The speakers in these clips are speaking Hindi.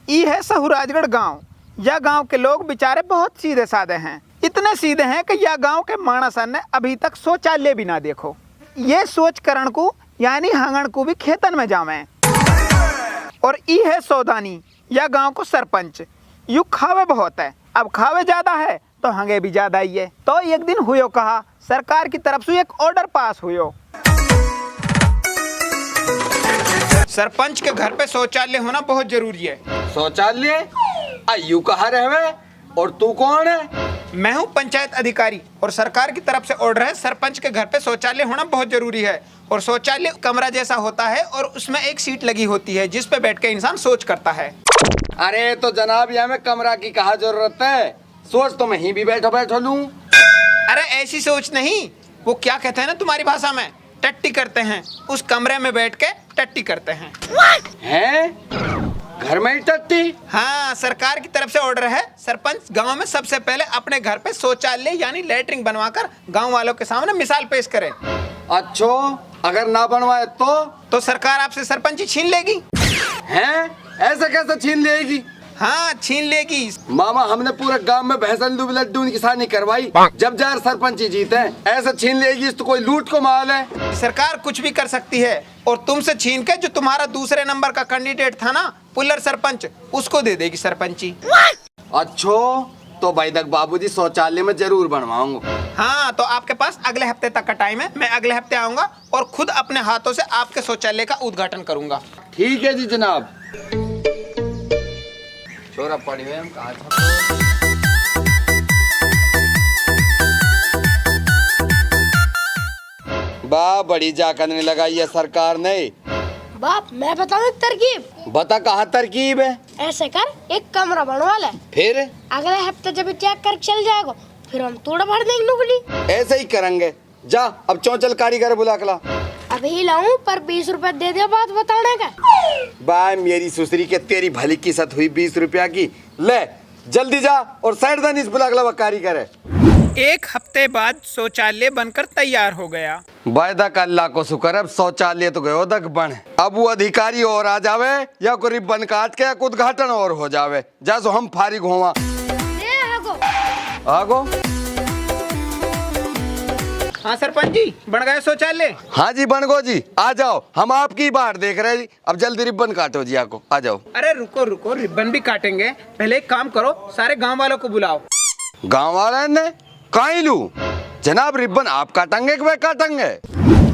ये है सहुराजगढ़ गांव। यह गांव के लोग बेचारे बहुत सीधे साधे हैं। इतने सीधे हैं कि यह गांव के माणसन ने अभी तक शौचालय भी ना देखो। ये सोच करण को यानी हंगण को भी खेतन में जावे। और ई है सौदानी, यह गांव को सरपंच। यू खावे बहुत है, अब खावे ज्यादा है तो हंगे भी ज्यादा ही है। तो एक दिन हुयो कहा सरकार की तरफ से एक ऑर्डर पास हुयो, सरपंच के घर पे शौचालय होना बहुत जरूरी है। शौचालय? आयु कहाँ रहवे और तू कौन है? मैं हूँ पंचायत अधिकारी और सरकार की तरफ से ऑर्डर है सरपंच के घर पे शौचालय होना बहुत जरूरी है। और शौचालय कमरा जैसा होता है और उसमें एक सीट लगी होती है जिस पे बैठ के इंसान सोच करता है। अरे तो जनाब यहाँ में कमरा की कहाँ जरूरत है, सोच तो मैं ही भी बैठो लूं। अरे ऐसी सोच नहीं, वो क्या कहते हैं ना तुम्हारी भाषा में, टट्टी करते हैं। उस कमरे में बैठ के टट्टी करते हैं। घर में ही टट्टी? हाँ, सरकार की तरफ से ऑर्डर है सरपंच गांव में सबसे पहले अपने घर पे शौचालय यानी लैट्रिन बनवाकर गांव वालों के सामने मिसाल पेश करे। अच्छो, अगर ना बनवाए तो सरकार आपसे सरपंची छीन लेगी। हैं? ऐसे कैसे छीन लेगी? हाँ, छीन लेगी। मामा हमने पूरे गांव में भैंसन दूध लड्डू की किसानी करवाई, जब जार सरपंची जीते ऐसे छीन लेगी तो कोई लूट को माल है। सरकार कुछ भी कर सकती है और तुमसे छीन के जो तुम्हारा दूसरे नंबर का कैंडिडेट था ना पुल्लर सरपंच, उसको दे देगी सरपंची। अच्छो, तो भाई तक बाबूजी शौचालय में जरूर बनवाऊंगा। हाँ, तो आपके पास अगले हफ्ते तक का टाइम है। मैं अगले हफ्ते आऊंगा और खुद अपने हाथों से आपके शौचालय का उद्घाटन करूंगा। ठीक है जी जनाब। छोरा पड़ी हुए हम कहा था। बा बड़ी जाकरने लगाई है सरकार ने। बाप मैं बताऊं एक तरकीब। बता कहाँ तरकीब है? ऐसे कर, एक कमरा बनवा ले, फिर अगले हफ्ते जब चेक कर चल जाएगा फिर हम तोड़ भर देंगे नुकली। ऐसे ही करेंगे। जा अब चौचल कारीगर बुला के ला। अभी लाऊं पर 20 रुपए दे दे बात बताने का। बाय मेरी सुसरी के तेरी भली की सत हुई 20 रुपया की। ले जल्दी जा और साइड दानिश बुला के ला कारीगर है। एक हफ्ते बाद शौचालय बनकर तैयार हो गया। वायदा का अल्लाह को शुक्र, अब शौचालय तो गयो दक बन। अब वो अधिकारी और आ जावे या कोई रिबन काट के उद्घाटन और हो जावे। जा सो हम फारिग होवा। आगो। हाँ सरपंच जी, बन गए शौचालय? हाँ जी बन गो जी, आ जाओ, हम आपकी बात देख रहे जी। अब जल्दी रिबन काटो जी, आको आ जाओ। अरे रुको रुको, रिबन भी काटेंगे, पहले एक काम करो, सारे गांव वालों को बुलाओ। गांव वाले ने काई लू जनाब, रिबन आप काटेंगे कि वे काटेंगे?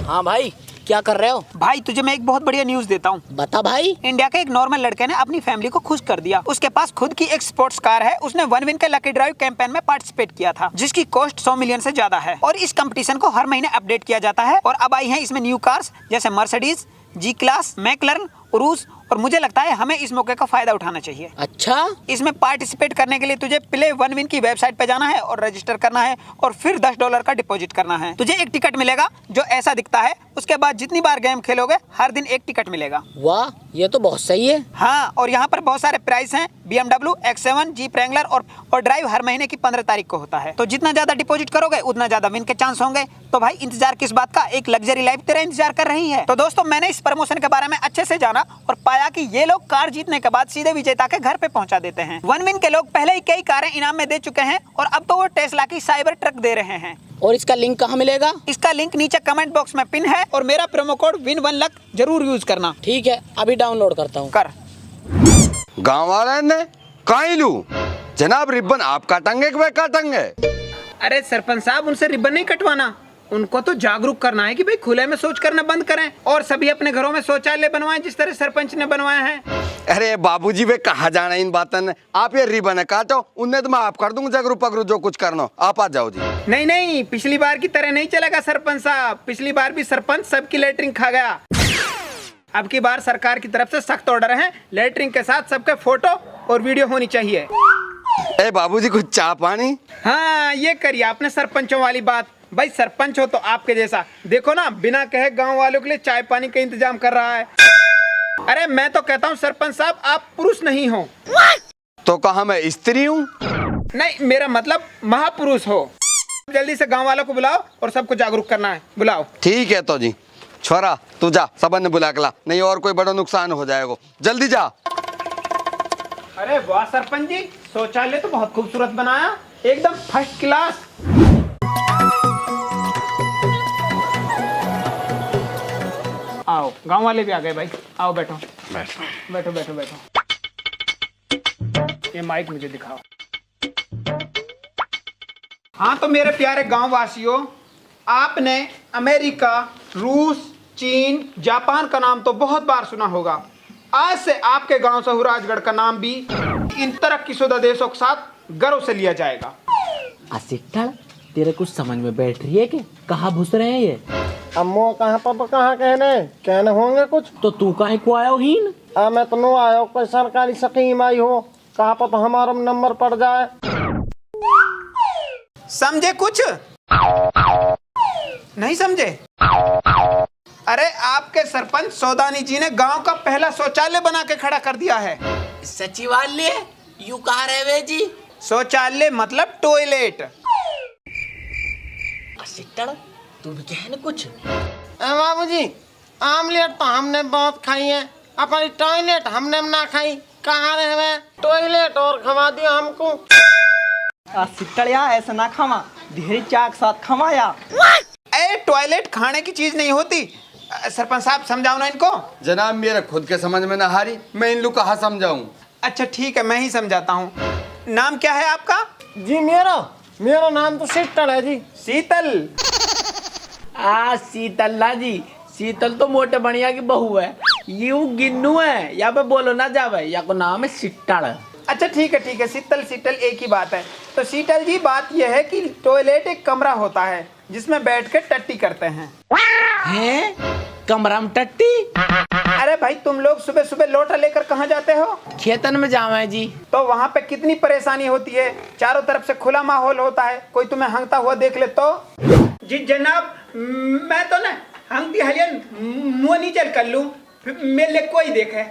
हाँ भाई, क्या कर रहे हो? भाई तुझे मैं एक बहुत बढ़िया न्यूज देता हूँ। बता भाई। इंडिया के एक नॉर्मल लड़के ने अपनी फैमिली को खुश कर दिया। उसके पास खुद की एक स्पोर्ट्स कार है। उसने वन विन के लकी ड्राइव कैंपेन में पार्टिसिपेट किया था जिसकी कॉस्ट 100 मिलियन से ज्यादा है। और इस कंपटीशन को हर महीने अपडेट किया जाता है। और अब आई है इसमें न्यू कार्स जैसे मर्सिडीज, जी क्लास, मैकलरन, उरूस। और मुझे लगता है हमें इस मौके का फायदा उठाना चाहिए। अच्छा, इसमें पार्टिसिपेट करने के लिए तुझे प्ले वन विन की वेबसाइट पे जाना है और रजिस्टर करना है और फिर $10 का डिपॉजिट करना है। तुझे एक टिकट मिलेगा जो ऐसा दिखता है। उसके बाद जितनी बार गेम खेलोगे हर दिन एक टिकट मिलेगा। वाह, ये तो बहुत सही है। हाँ, और यहाँ पर बहुत सारे प्राइस हैं। BMW X7, जीप रैंगलर और ड्राइव हर महीने की 15 तारीख को होता है। तो जितना ज्यादा डिपॉजिट करोगे उतना ज्यादा विन के चांस होंगे। तो भाई इंतजार किस बात का, एक लग्जरी लाइफ तेरा इंतजार कर रही है। तो दोस्तों, मैंने इस प्रमोशन के बारे में अच्छे से जाना और पाया कि ये लोग कार जीतने के बाद सीधे विजेता के घर पे पहुंचा देते हैं। वन विन के लोग पहले ही कई कारें इनाम में दे चुके हैं और अब तो वो टेस्ला की साइबर ट्रक दे रहे हैं। और इसका लिंक कहाँ मिलेगा? इसका लिंक नीचे कमेंट बॉक्स में पिन है और मेरा प्रोमो कोड WIN1LAKH जरूर यूज करना। ठीक है, अभी डाउनलोड करता हूँ। कर। गाँव वाले ने काई लू जनाब, रिबन आप काटेंगे कि वे काटेंगे? अरे सरपंच साहब, उनसे रिबन नहीं कटवाना, उनको तो जागरूक करना है कि भाई खुले में शौच करना बंद करें और सभी अपने घरों में शौचालय बनवाएं जिस तरह सरपंच ने बनवाया है। अरे बाबूजी वे कहाँ जाना इन बातन, आप ये रिबन काटो, उन्हें तो मैं आप कर दूंगा जगरू पगरू जो कुछ करना, आप आ जाओ जी। नहीं नहीं, पिछली बार की तरह नहीं चलेगा सरपंच साहब। पिछली बार भी सरपंच सबकी लेटरिन खा गया। अब की बार सरकार की तरफ से सख्त ऑर्डर है, लेटरिन के साथ सबके फोटो और वीडियो होनी चाहिए। ए बाबूजी कुछ चाय पानी? हाँ, ये करिए आपने सरपंचों वाली बात। भाई सरपंच हो तो आपके जैसा देखो ना, बिना कहे गांव वालों के लिए चाय पानी का इंतजाम कर रहा है। अरे मैं तो कहता हूँ सरपंच साहब, आप पुरुष नहीं हो। तो कहा मैं स्त्री हूँ? नहीं, मेरा मतलब महापुरुष हो। जल्दी से गांव वालों को बुलाओ और सबको जागरूक करना है, बुलाओ। ठीक है तो जी, छोरा तू जा, सबन ने बुला के ला, नहीं और कोई बड़ा नुकसान हो जाएगा। जल्दी जा। अरे वाह सरपंच जी, शौचालय तो बहुत खूबसूरत बनाया, एकदम फर्स्ट क्लास। आओ, गांव वाले भी आ गए भाई, आओ बैठो बैठो बैठो बैठो। ये माइक मुझे दिखाओ। हाँ तो मेरे प्यारे गांव वासियों, आपने अमेरिका, रूस, चीन, जापान का नाम तो बहुत बार सुना होगा। आज से आपके गांव सहुराजगढ़ का नाम भी इन तरक्कीशुदा देशों के साथ गर्व से लिया जाएगा। असिट्ठड़, तेरे कुछ समझ में बैठ रही है कि कहाँ घुस रहे हैं ये? अम्मो कहाँ पापा कहाँ कहने होंगे कुछ। तो तू काहे को आया हो हीन? मैं तो नो आयो, कोई सरकारी स्कीम आई हो, कहाँ पापा हमारा नंबर पड़ जाए। समझे कुछ नहीं समझे? अरे आपके सरपंच सौदानी जी ने गांव का पहला शौचालय बना के खड़ा कर दिया है। सचिवालय यू कहा रहे वे जी? शौचालय मतलब टॉयलेट। असिट्ठड़, तू भी कहने कुछ। बाबूजी, आमलेट तो हमने बहुत खाई है, अपनी टॉयलेट हमने ना खाई। कहाँ रहे टॉयलेट और खवा दिया हमको। सिट्टड़िया ऐसा ना खावा, धीरे चाक साथ खवाया। ए टॉयलेट खाने की चीज नहीं होती। सरपंच साहब समझाओ ना इनको। जनाब मेरे खुद के समझ में ना हारी, मैं इन लोग कहाँ समझाऊं। अच्छा ठीक है, मैं ही समझाता हूँ। नाम क्या है आपका? जी मेरा नाम तो शीतल है जी। शीतल। शीतल जी, शीतल तो मोटे बढ़िया की बहू है। यू गिन्नू है, या पे बोलो ना जावे, या को नाम है सिट्टड़। अच्छा ठीक है, शीतल शीतल एक ही बात है। तो शीतल जी, बात यह है कि टॉयलेट एक कमरा होता है जिसमें बैठ के टट्टी करते हैं। हैं? कमरा में टट्टी? अरे भाई, तुम लोग सुबह सुबह लोटा लेकर कहाँ जाते हो? खेतन में जावे जी। तो वहाँ पे कितनी परेशानी होती है, चारों तरफ से खुला माहौल होता है, कोई तुम्हें हंगता हुआ देख ले तो। जी जनाब, मैं तो ना हंगती हलियन मुँह नीचे कर लूँ, मेरे लिए कोई देखे।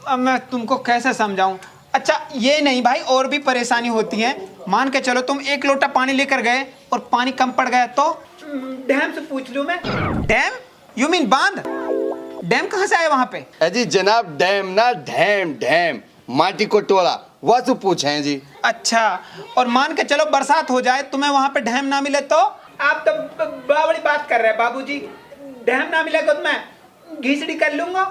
अब मैं तुमको कैसे समझाऊं। अच्छा ये नहीं भाई, और भी परेशानी होती है। मान के चलो तुम एक लोटा पानी लेकर गए और पानी कम पड़ गया तो डैम से पूछ लूं मैं। डैम? यू मीन बांध? डैम कहाँ से आया वहाँ पे? अजी जनाब डैम ना डैम, माटी को टोला, वह तो पूछे जी। अच्छा, और मान के चलो बरसात हो जाए, तुम्हें वहाँ पे डैम ना मिले तो? आप तो बड़ी बात कर रहे हैं बाबूजी। डैम ना मिलेगा तो मैं घीसड़ी कर लूंगा।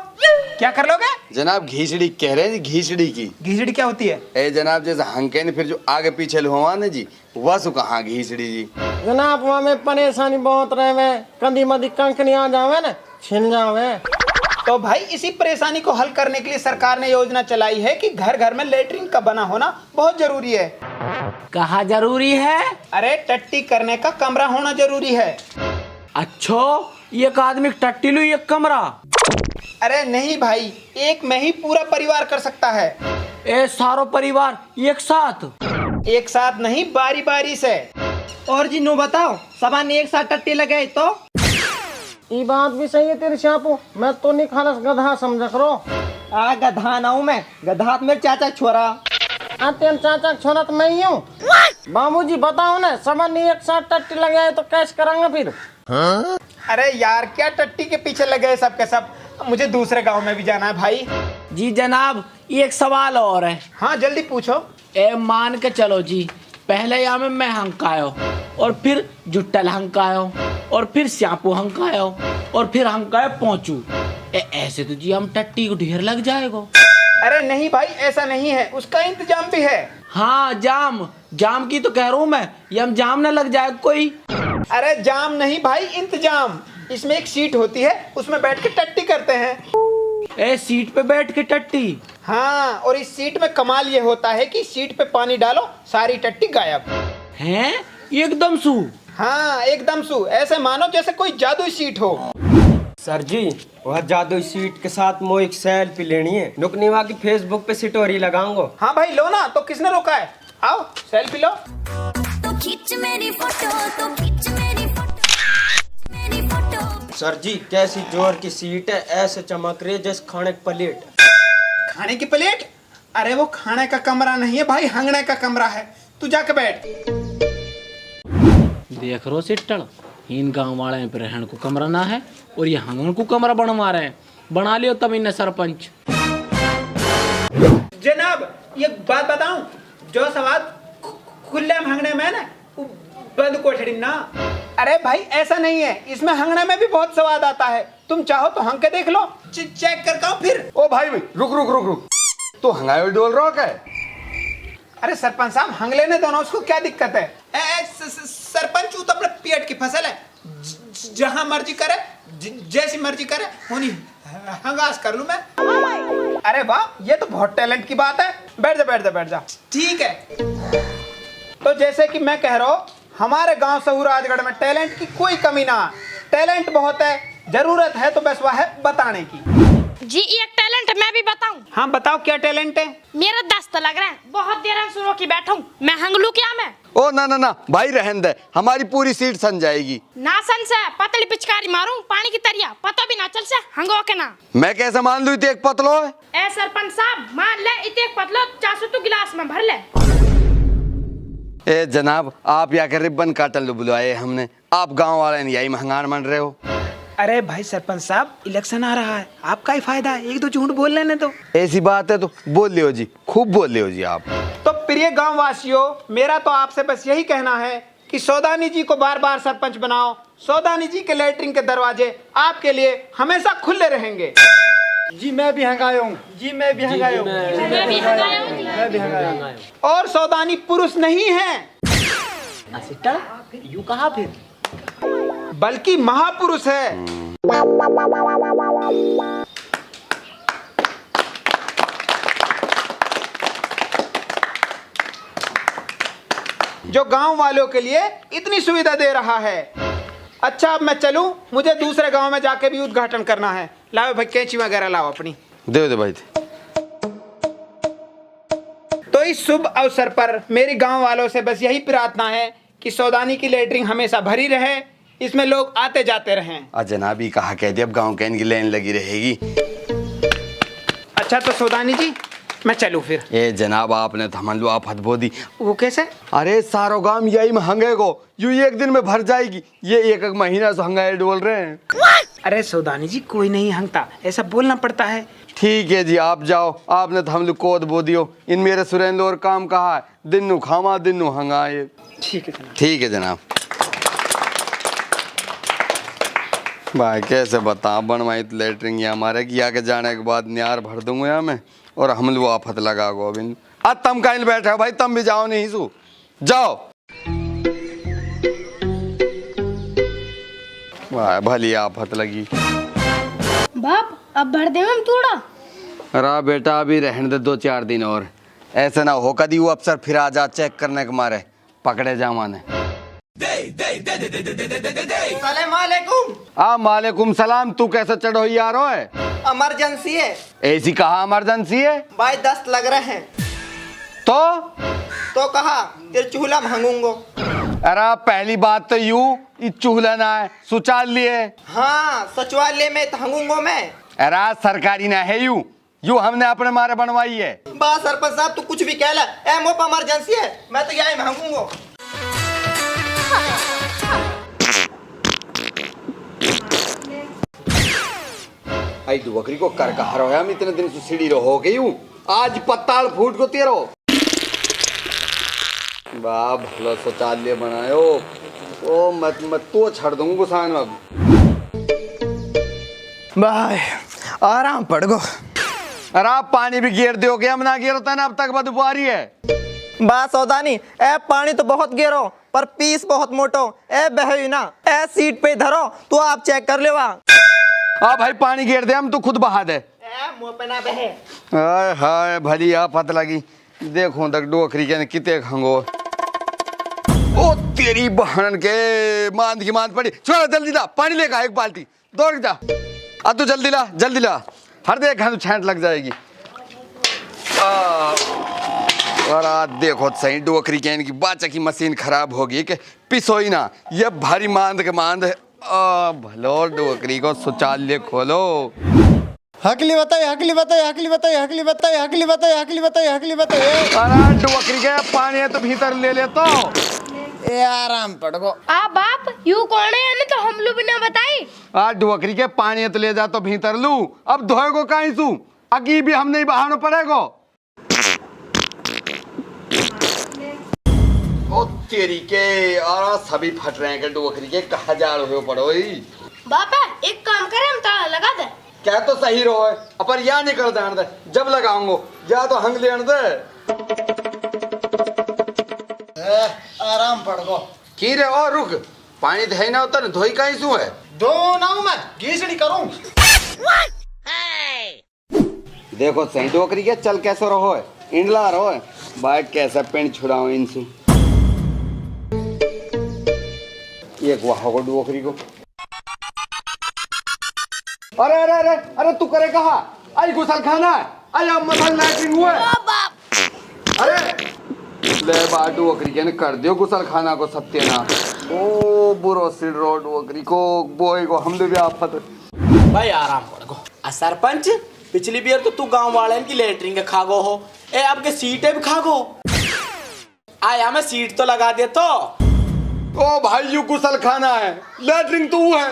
क्या कर लोगे? जनाब घीसड़ी कह रहे हैं जी, घीसड़ी की। घीसड़ी क्या होती है? ए जनाब जैसे हंके ने फिर जो आगे पीछे हुआ ना जी, वह सु कहाँ घीसड़ी जी। जनाब वहाँ में परेशानी बहुत रहे, कंधी मधी कंकनी आ जावे ना, छिन जावे। तो भाई इसी परेशानी को हल करने के लिए सरकार ने योजना चलाई है कि घर घर में लेटरिन का बना होना बहुत जरूरी है। कहाँ जरूरी है? अरे टट्टी करने का कमरा होना जरूरी है। अच्छो, एक आदमी टट्टी लो एक कमरा? अरे नहीं भाई, एक में ही पूरा परिवार कर सकता है। ए सारो परिवार एक साथ? एक साथ नहीं, बारी बारी से। और जी नो बताओ, सबा ने एक साथ टट्टी लगाई तो? ये बात भी सही है तेरी शापू, मैं तो नहीं खालस गधा समझ करो। गधा ना हूँ मैं, गधा मेरे चाचा छोरा। तेरे चाचा छोरा तो मैं ही हूँ। बाबूजी बताओ ना, सबा ने एक साथ टट्टी लगाए तो कैसे करेंगे फिर? हाँ? अरे यार क्या टट्टी के पीछे लगे सब के सब, मुझे दूसरे गांव में भी जाना है भाई। जी जनाब, एक सवाल और है। हाँ जल्दी पूछो। ए मान के चलो जी, पहले यहाँ में मैं हंकायो, और फिर जुट्टल हंकायो, और फिर श्यापू हंकायो, और फिर हंकायो पहुंचू। ऐसे तो जी हम टट्टी को ढेर लग जाएगा। अरे नहीं भाई, ऐसा नहीं है, उसका इंतजाम भी है। हाँ जाम की तो कह रहा हूँ मैं, ये हम जाम न लग जाए कोई। अरे जाम नहीं भाई, इंतजाम। इसमें एक सीट होती है, उसमें बैठ के टट्टी करते हैं। ए सीट पे बैठ के टट्टी? हाँ, और इस सीट में कमाल ये होता है कि सीट पे पानी डालो, सारी टट्टी गायब। हैं? एकदम सू? हाँ एकदम सू, ऐसे मानो जैसे कोई जादुई सीट हो। सर जी, वह जादुई सीट के साथ मो एक सेल्फी लेनी है, नुकनीवा की फेसबुक पे स्टोरी लगाऊंगा। हाँ भाई लो ना, तो किसने रोका है? आओ सेल्फी लो। तो खींच मेरी फोटो, तो खींच मेरी फोटो, मेरी फोटो। सर जी कैसी जोर की सीट है, ऐसे चमक रही है जैसे खाने की प्लेट। खाने की प्लेट? अरे वो खाने का कमरा नहीं है भाई, हंगने का कमरा है। तू जाके बैठ। देख रो सिट्टड़, इन गाँव वाले पे रहन को कमरा ना है और ये हंगन को कमरा बनवा रहे हैं। बना लियो तब इन्हें सरपंच। जना जनाब ये बात बताऊं, जो स्वाद खुले हंगने में ना वो बंद कोठड़ी ना। अरे भाई ऐसा नहीं है, इसमें हंगने में भी बहुत स्वाद आता है। तुम चाहो तो हंग के देख लो, चेक कर आओ फिर। ओ भाई रुक तो हंगाए डोल रहा है। अरे सरपंच साहब हंग लेने दो ना, उसको क्या दिक्कत है। सरपंच वो तो अपने पेट की फसल है, जहां मर्जी करे जैसी मर्जी करे होनी हंगास कर लूं मैं। अरे वाह, ये तो बहुत टैलेंट की बात है। बैठ जा। ठीक है, तो जैसे कि मैं कह रहा हूँ, हमारे गांव सहू राजगढ़ में टैलेंट की कोई कमी ना। टैलेंट बहुत है, जरूरत है तो बस वह है बताने की। जी एक टैलेंट मैं भी बताऊं। हाँ बताओ क्या टैलेंट है। मेरा दस्त लग रहा है, बहुत देर हम शुरू की बैठा हूँ, मैं हंग लूं क्या मैं? ओ ना भाई रहन दे, हमारी पूरी सीट सन जाएगी। ना सन से पतली पिचकारी मारूं पानी की तरिया, पता भी ना चल से हंगो के ना। मैं कैसे मान लूं इतने एक पतलो है। ए सरपंच साहब मान ले इतने पतलो 400 तो गिलास में भर ले। ए जनाब आप या के रिबन काटल लो बुलाए हमने, आप गांव वाले नहीं यही महंगान मन रहे हो। अरे भाई सरपंच साहब इलेक्शन आ रहा है, आपका ही फायदा है, एक दो झूठ बोल लेने दो। ऐसी बात है तो बोल लियो जी, खूब बोल लियो जी आप। तो प्रिय गांव वासियों, मेरा तो आपसे बस यही कहना है कि सौदानी जी को बार बार सरपंच बनाओ। सौदानी जी के लेटरिन के दरवाजे आपके लिए हमेशा खुले रहेंगे। जी मैं भी हंगाया हूँ। और सौदानी पुरुष नहीं है, यू कहा फिर? बल्कि महापुरुष है। जो गांव वालों के लिए इतनी सुविधा दे रहा है। अच्छा अब मैं चलूं, मुझे दूसरे गांव में जाके भी उद्घाटन करना है। लाओ भाई कैंची वगैरह लाओ अपनी। दे भाई। तो इस शुभ अवसर पर मेरी गांव वालों से बस यही प्रार्थना है कि सौदानी की लेटरिन हमेशा भरी रहे, इसमें लोग आते जाते रहें। जनाबी कहा कह दिया, अब गाँव के इनकी लाइन लगी रहेगी। अच्छा तो सौदानी जी मैं चलूं फिर। ए जनाब आपने तो हमन लो आप हद बो दी। वो कैसे? अरे सारो गांव यही में हंगे को यू एक दिन में भर जाएगी, ये एक महीना से हंगाए डोल रहे हैं। अरे सौदानी जी कोई नहीं हंगता, ऐसा बोलना पड़ता है। ठीक है जी आप जाओ, आपने तो हम लोग कोद बो दियो। इन मेरे सुरेंद्र और काम कहा है, दिन नु खामा दिन नु हंगाए। ठीक है जनाब। ठीक है जनाब। भाई कैसे बता बनवाई तो लेटरिंग ये हमारे की आके जाने के बाद न्यार भर दूंगा यहाँ में, और हम लोग आफत लगा गोविंद। आज तुम कहीं बैठे हो भाई, तुम भी जाओ नहीं सू जाओ। वाह भली आफत लगी। बाप अब भर दे हम थोड़ा। अरे बेटा अभी रहने दे 2-4 दिन और, ऐसे ना हो कदी वो अफसर फिर आ जा चेक करने के मारे पकड़े जा माने। मालेकुम सलाम। तू कैसे चढ़ो यार हो है? इमरजेंसी है ऐसी कहा इमरजेंसी है भाई, दस्त लग रहे हैं तो कहा तेरे चूल्हा भांगूंगा। अरे पहली बात तो यू इस चूल्हा ना है शौचालय है। हाँ सचिवालय में भांगूंगा मैं। अरे सरकारी ना है यू हमने अपने मारे बनवाई है। बस सरपंच साहब तू कुछ भी कह ला, मोप इमरजेंसी है, मैं तो यही भांगूंगा। आई तू बकरी को कर कहा रहा है, इतने दिन से सीढ़ी हो गई हूँ, आज पत्ताल फूट को तेरो। वाह भला शौचालय बनायो, ओ मत तो छड़ दूंगा गुस्सा में। अब भाई आराम पड़ गो। अरे आप पानी भी गिर दोगे, हम ना गिर होता ना अब तक बदबू आ रही है। बा सौदानी ए पानी तो बहुत गिरो पर पीस बहुत मोटो, ए बहे ना, ए सीट पे धरो तो आप चेक कर ले वहाँ। भाई पानी गिर दे, हम तो खुद बहा दे। मुंह पे ना बहे। हाय हाय भली आफत लगी, देखो तक डोकरी के किते खंगो। ओ तेरी बहन के मांद की मांद पड़ी। छोड़ जल्दी ला पानी लेगा एक बाल्टी, दौड़ जा। तू जल्दी ला हर देख हम छांट लग जाएगी। और आज देखो सही डोकरी के इनकी बाचा की मशीन खराब होगी कि पिसोई ना, ये भारी मांद के मांद है। भलो डोकरी को शौचालय खोलो। हकली बताइए। अरे डोकरी के पानी है तो भीतर ले ले तो आराम पड़ गो। आ बाप यू कौन है ने तो हम लोग बिना बताई। डोकरी के पानी है तो ले जा तो भीतर लू, अब धोए को कहीं सू अगी भी हम नहीं बहानो पड़ेगो। तेरी के और सभी फट रहे हैं के डोकरी के कहा जा रहे हो पड़ोई। बापा एक काम करे हम ताला लगा दे। क्या तो सही रहो है अपन या नहीं कर देने दे जब लगाऊंगो या तो हंग लेने दे। आराम पड़ गो। की रे और रुक पानी धई ना उतर धोई कहीं सु है दो ना मैं घीसड़ी करूं। देखो सही डोकरी के चल कैसे रहो है इंडला रहो है बाइक कैसे पेंट छुड़ाओ इनसे। एक वहां को डोकरी को अरे अरे अरे अरे तू करे कहा आई गुसल खाना है आई अब मसल लैट्रिन हुआ अरे ले बाटू डोकरी के ने कर दियो गुसल खाना को सत्याना ओ बुरो सिर रोड डोकरी को बोई को हम भी आफत। भाई आराम कर गो। सरपंच पिछली बार तो तू गांव वाले की लेटरिन के खागो हो ए अब के सीटें भी खागो आया मैं सीट तो लगा दे तो। ओ भाई यू गुसल खाना है लैट्रिन तू है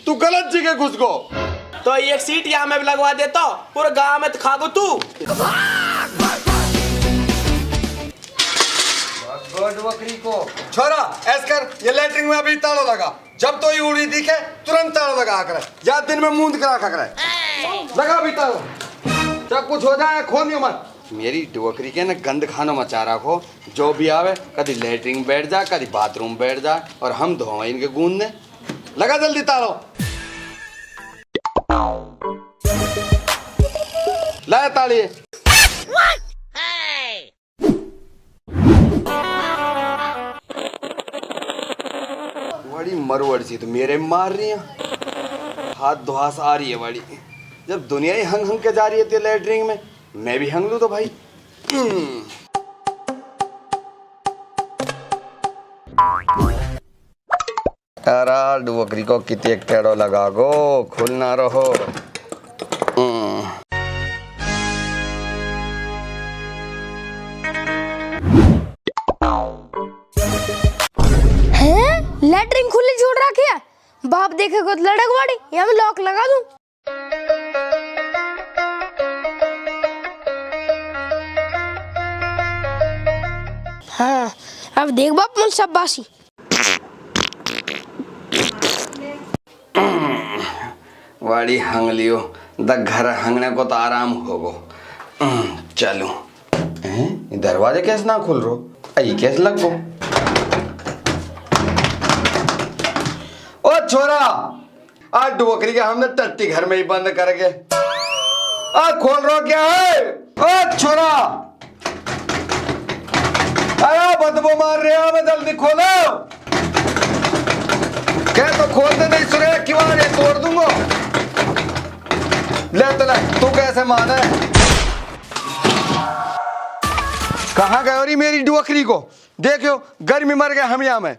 तू गलत जगह घुस गो तो एक सीट यहाँ में भी लगवा देता पूरे गांव में तो खागो तू। बकरी को छोरा ऐस कर ये लैट्रिन में अभी ताला लगा जब तो ये उड़ी दिखे तुरंत ताला लगा कर या दिन में मूंद करा करे लगा भी ताला जब कुछ हो जाए खोनियो मत। मेरी डोकरी के ना गंद खानो मचा रखो जो भी आवे कभी लैट्रिन बैठ जा कभी बाथरूम बैठ जा और हम धोवा इनके गूंदने लगा जल्दी तालो लाया ताली बड़ी मरवड़ सी तो मेरे मार रही है हाथ धुआस आ रही है बड़ी जब दुनिया ही हंग हंग के जा रही है लैट्रिन में मैं भी हंग लूं तो भाई। अरे डोकरी को कितने टेढ़ो लगा गो खुल ना रहो। लैटरिन खुली छोड़ रखी है बाप देखेगा तो लड़क वाड़ी या मैं लॉक लगा दूं। हाँ अब देख बाप मुझ सब बासी वाड़ी हंग लियो द घर हंगने को तो आराम होगो। चलो दरवाजे कैसे ना खुल रो आई कैसे लग गो ओ छोरा आज डोकरी के हमने टट्टी घर में ही बंद करके आज खोल रो क्या है ओ छोरा आया बदबू मार रहे हो मैं जल्दी खोलो क्या तो खोलते नहीं सुने किवाड़े तोड़ दूंगा ले तो ले तू कैसे माना है कहाँ गए मेरी डोकरी को देखो गर्मी मर गए हम यहाँ में